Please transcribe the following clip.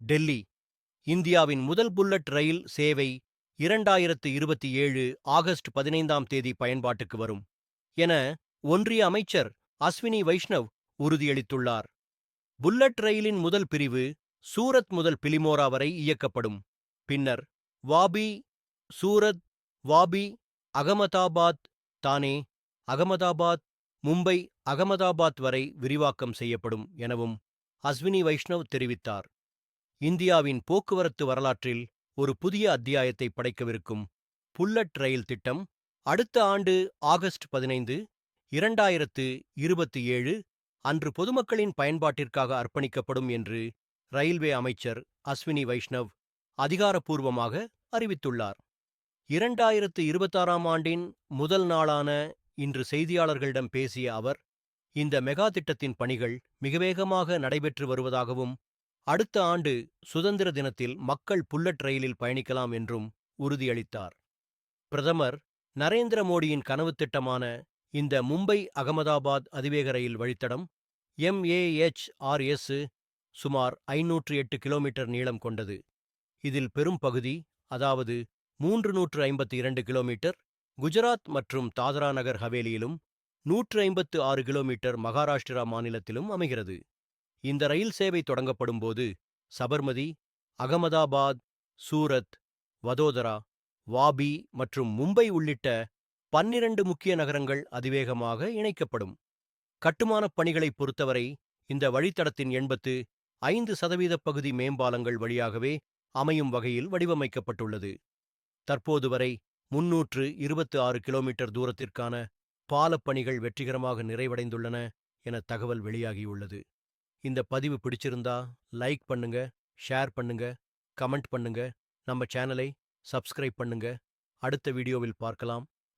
டெல்லி இந்தியாவின் முதல் புல்லட் ரயில் சேவை 2027 ஆகஸ்ட் 15ஆம் தேதி பயன்பாட்டுக்கு வரும் என ஒன்றிய அமைச்சர் அஸ்வினி வைஷ்ணவ் உறுதியளித்துள்ளார். புல்லட் ரயிலின் முதல் பிரிவு சூரத் முதல் பிலிமோரா வரை இயக்கப்படும். பின்னர் வாபி, சூரத், வாபி, அகமதாபாத், தானே, அகமதாபாத், மும்பை, அகமதாபாத் வரை விரிவாக்கம் செய்யப்படும் எனவும் அஸ்வினி வைஷ்ணவ் தெரிவித்தார். இந்தியாவின் போக்குவரத்து வரலாற்றில் ஒரு புதிய அத்தியாயத்தை படைக்கவிருக்கும் புல்லட் ரயில் திட்டம் அடுத்த ஆண்டு ஆகஸ்ட் 15, 2027 அன்று பொதுமக்களின் பயன்பாட்டிற்காக அர்ப்பணிக்கப்படும் என்று ரயில்வே அமைச்சர் அஸ்வினி வைஷ்ணவ் அதிகாரப்பூர்வமாக அறிவித்துள்ளார். 2026ஆம் ஆண்டின் முதல் நாளான இன்று செய்தியாளர்களிடம் பேசிய அவர், இந்த மெகா திட்டத்தின் பணிகள் மிக வேகமாக நடைபெற்று வருவதாகவும், அடுத்த ஆண்டு சுதந்திர தினத்தில் மக்கள் புல்லட் ரயிலில் பயணிக்கலாம் என்றும் உறுதியளித்தார். பிரதமர் நரேந்திர மோடியின் கனவுத் திட்டமான இந்த மும்பை அகமதாபாத் அதிவேக ரயில் வழித்தடம் MAHRS சுமார் 508 கிலோமீட்டர் நீளம் கொண்டது. இதில் பெரும் பகுதி, அதாவது 352 கிலோமீட்டர் குஜராத் மற்றும் தாத்ரா நகர் ஹவேலியிலும், 156 கிலோமீட்டர் மகாராஷ்டிரா மாநிலத்திலும் அமைகிறது. இந்த ரயில் சேவை தொடங்கப்படும் போது சபர்மதி, அகமதாபாத், சூரத், வதோதரா, வாபி மற்றும் மும்பை உள்ளிட்ட 12 முக்கிய நகரங்கள் அதிவேகமாக இணைக்கப்படும். கட்டுமானப் பணிகளைப் பொறுத்தவரை இந்த வழித்தடத்தின் 85% பகுதி மேம்பாலங்கள் வழியாகவே அமையும் வகையில் வடிவமைக்கப்பட்டுள்ளது. தற்போது வரை 326 கிலோமீட்டர் தூரத்திற்கான பாலப் பணிகள் வெற்றிகரமாக நிறைவடைந்துள்ளன என தகவல் வெளியாகியுள்ளது. இந்த பதிவு பிடிச்சிருந்தா லைக் பண்ணுங்க, ஷேர் பண்ணுங்க, கமெண்ட் பண்ணுங்க, நம்ம சேனலை சப்ஸ்கிரைப் பண்ணுங்க. அடுத்த வீடியோவில் பார்க்கலாம்.